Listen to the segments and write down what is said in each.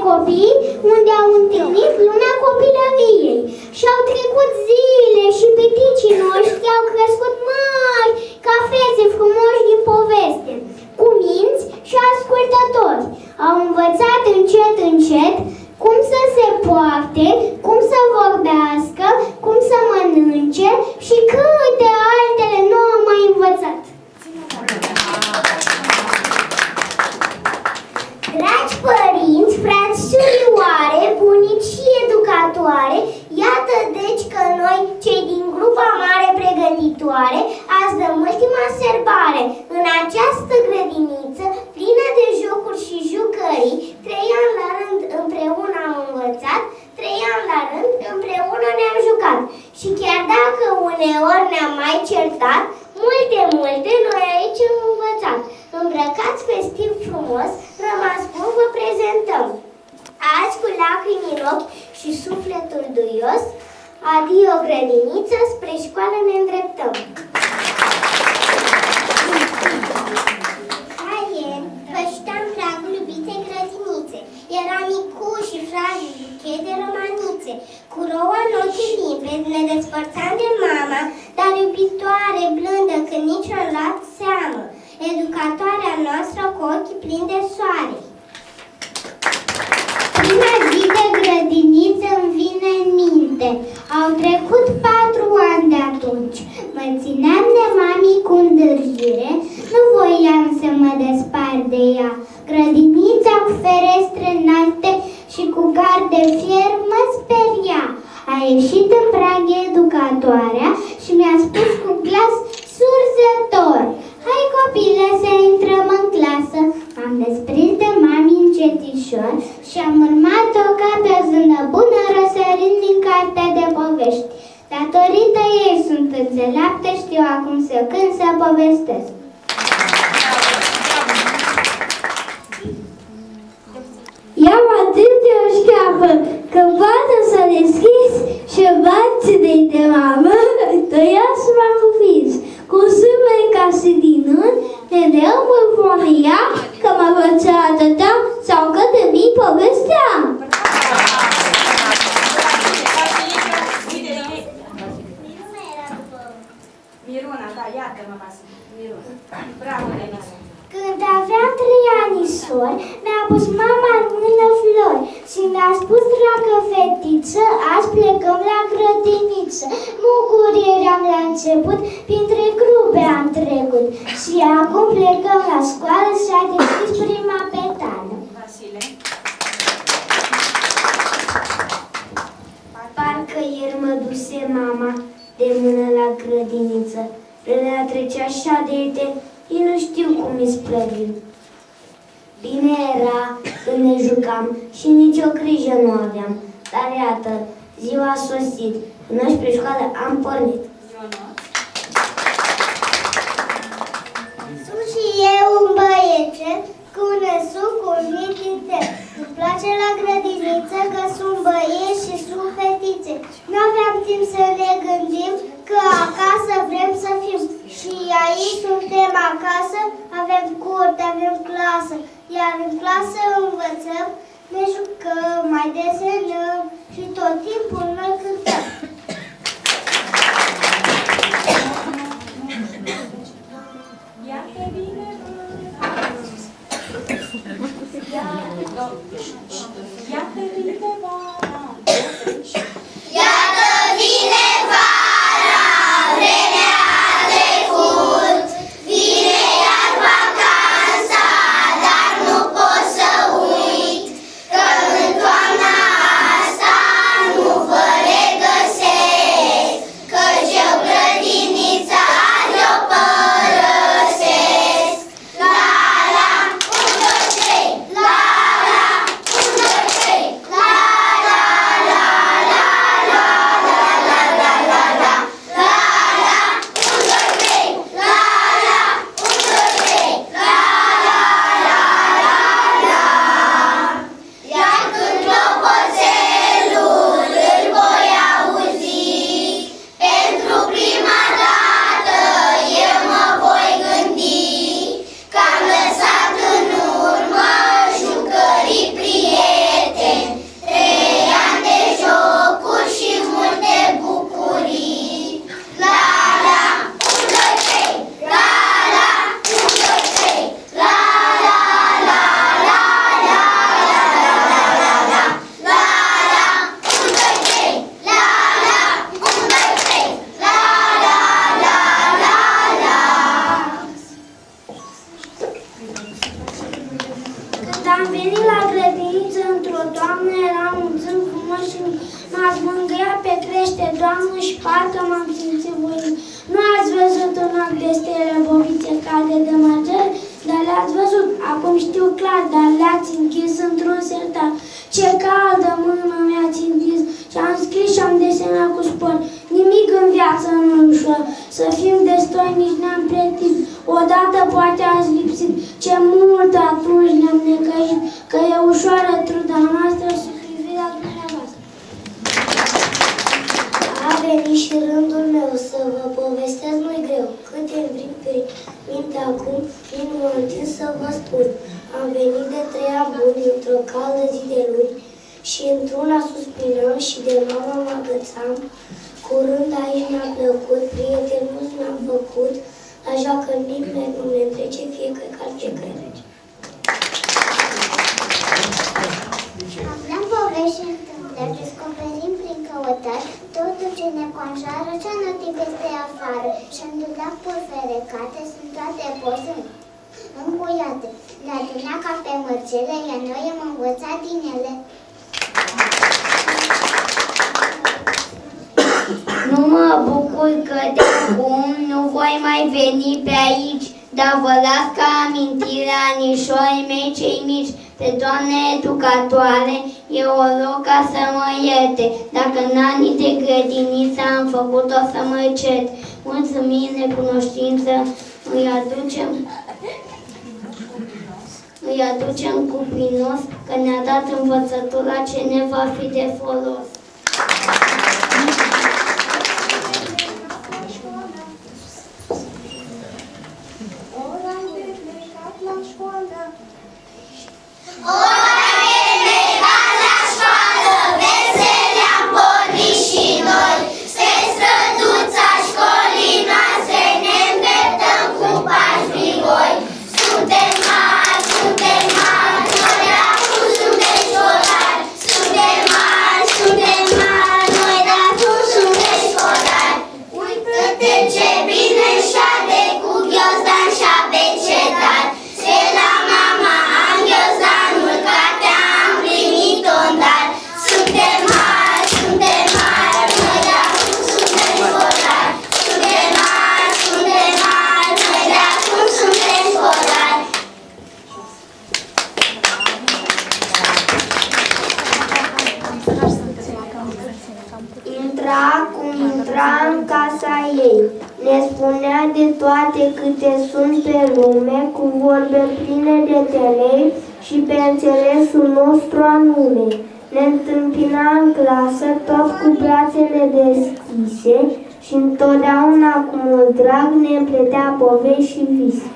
copii unde au întâlnit lumea copilăriei. Și-au trecut zile și piticii noștri au crescut mari, ca fețe frumoși din poveste, cu minți și ascultători. Au învățat încet, încet cum să se poarte, cum să vorbească, cum să mănânce și câte altele nu au mai învățat. Dragi părinți, frați, surioare, bunici și educatoare, iată deci că noi, cei din grupa mare pregătitoare, azi dăm ultima serbare. În această grădiniță, plină de jocuri și jucării, 3 ani la rând împreună am învățat, 3 ani la rând împreună ne-am jucat. Și chiar dacă uneori ne-am mai certat, multe, noi aici am învățat. Îmbrăcați festiv frumos, rămas bun vă prezentăm. Azi cu lacrimi în ochi și sufletul duios, adio grădiniță, spre școală ne îndreptăm. Ieri vă știam, dragul iubite grădinițe, era micuș și fragil buchet de romanițe. Cu rouă în ochii limpezi ne despărțam de mama, dar iubitoare, blândă, când nici o luat seamă, educatoarea noastră cu ochii plini de soare. Prima zi de grădiniță îmi vine în minte. Au trecut 4 ani de atunci. Mă țineam de mami cu îndârjire, nu voiam să mă despart de ea. Grădinița cu ferestre înalte și cu gard de fier mă speria. A ieșit în prag educatoarea și mi-a spus cu glas surzător: hai copile să intrăm în clasă. M-am desprins de mami încetișor și am urmat-o ca pe o zână bună, răsărind din cartea de povești. Datorită ei sunt înțeleaptă, știu acum să cânt, să povestesc. Iau atât de o șcheapă că poate să deschizi și bați de mamă, tăiați m-am fis. Cu sâmbăi ca și din an, ne deu mârfonia că mă făcea atâtea sau că de mii povesteam. Miruna, da, iată-mă, Miruna. Bravo, Denisa. Când aveam 3 anisori, mi-a pus mama în mână flori și mi-a spus: dragă fetiță, azi plecăm la grădiniță. Bucurie eram la început, printre grupe am trecut și acum plecăm la școală și a deschis prima petală. Vasile. Parcă ieri mă duse mama de mână la grădiniță. Vremea trecea așa de iute, ei nu știu cum îi splăvim. Bine era când ne jucam și nicio grijă nu aveam. Dar iată, ziua a sosit. Până spre școală am pornit. Sunt și eu un băiețel cu năsuc, cu un mitite. Îmi place la grădiniță că sunt băieți și sunt fetițe. Nu aveam timp să ne gândim că acasă vrem să fim. Și aici suntem acasă, avem curte, avem clasă. Iar în clasă învățăm, ne jucăm, mai desenăm și tot timpul noi cântăm. Iată bine, iată bine vara. Iată vine vara, vremea a trecut, vine iar vacanța, dar nu pot să uit că în toamna asta nu văd parcă m-am simțit voinic. Nu ați văzut un ochi de stele bobițe calde de măgeri, dar le-ați văzut, acum știu clar, dar le-ați închis într-un sertar. Ce caldă mână mi-ați întins și am scris și am desenat cu spor. Nimic în viață nu-i ușor, să fim destoinici ne-am plătit. Odată poate ați lipsit, ce mult atunci ne-am necăjit, că e ușoară truda noastră sub privirea dumneavoastră. A venit și rândul meu să vă povestesc nu-i greu. Câte minte acum, inima întins să vă spun. Am venit de 3 ani buni, într-o caldă zi de luni, și într-una suspinam și de mama mă agățam. Curând aici mi-a plăcut, prieteni mulți mi-am făcut, așa că nimeni nu ne trece, fie că calce crede. Aflăm povești și întâmplări, descoperim prin căutări totul ce ne conjoară, ce anotit peste afară. Și în dulapuri ferecate sunt toate poze îmbuiate. Le aduna ca pe mărgele, iar noi am învățat din ele. Nu mă bucur că de acum nu voi mai veni pe aici, dar vă las ca amintire anișorii mei cei mici. Pe doamne educatoare, eu o rog ca să mă ierte, dacă în anii de grădiniță am făcut-o să mă cert. Mulțumim, necunoștință, îi aducem cuprinos, că ne-a dat învățătura ce ne va fi de folos. În casa ei, ne spunea de toate câte sunt pe lume, cu vorbe pline de temei și pe înțelesul nostru anume. Ne întâmpina în clasă, tot cu brațele deschise și întotdeauna cu mult drag ne împletea povești și vise.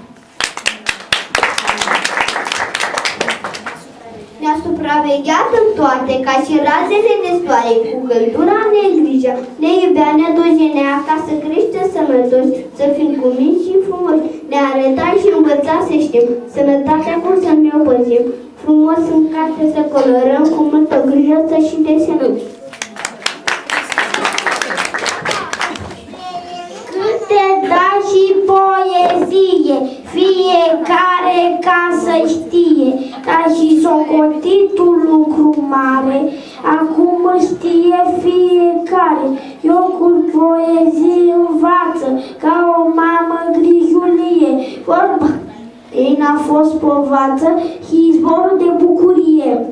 Ne-a supravegheat în toate, ca și razele de soare, cu căldura negrijă. Ne iubea, ne dojenea ca să creștem sănătoși, să fim cuminți și frumoși. Ne arăta și învăța să știm, sănătatea cum să ne o păzim. Frumos în carte să colorăm, cu multă grijă să și desenăm. Câte da și poezie, fiecare ca să știe, ca și socotitul lucru mare, acum știe fiecare. Eu cu poezie învață, ca o mamă grijulie, vorba ei n-a fost povață, izvorul de bucurie.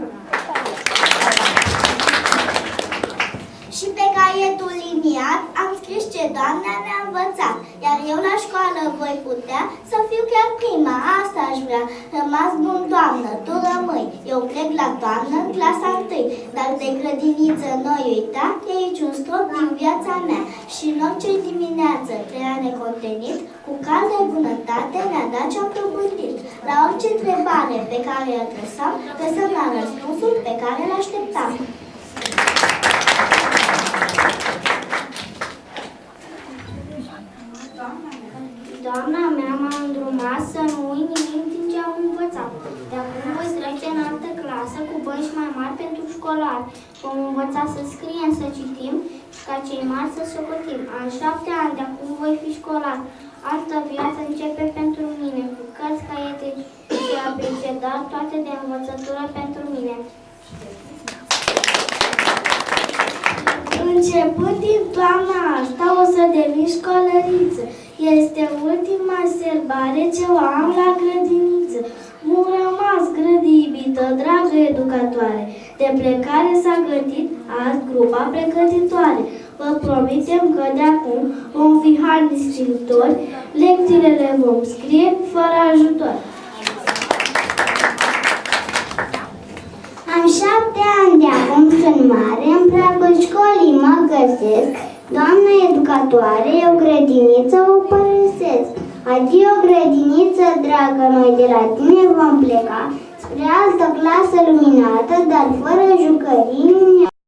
Și pe caietul liniat am scris ce doamna mi-a învățat, iar eu la școală voi putea să fiu chiar prima, asta aș vrea. Rămas bun, doamnă, tu rămâi, eu plec la toamnă în clasa 1, dar de grădiniță noi uita, e aici un strop din viața mea. Și în orice dimineață trăia necontenit, cu caldă bunătate ne-a dat ce-am propătit. La orice întrebare pe care o adresam, găsăm la răspunsul pe care l-așteptam. Doamna mea m-a îndrumat să nu uit nimic din ce am învățat. De acum voi trece în altă clasă cu bănci mai mari pentru școlari. Vom învăța să scriem, să citim și ca cei mari să socotim. În 7 ani de acum voi fi școlar. Altă viață începe pentru mine, cu cărți, caiete și abecedar, toate de învățătură pentru mine. Începând din toamna asta, o să devin școlăriță. Este ultima serbare ce o am la grădiniță. M-a rămas grădibită, dragă educatoare. De plecare s-a gătit azi grupa pregătitoare. Vă promitem că de acum vom fi harnici scriitori, lecțiile le vom scrie fără ajutor. Am 7 ani de acum, sunt mare, în pragul școlii mă găsesc. Doamnă educatoare, eu grădiniță o părăsesc. Adio, grădiniță dragă, noi de la tine vom pleca spre altă clasă luminată, dar fără jucării.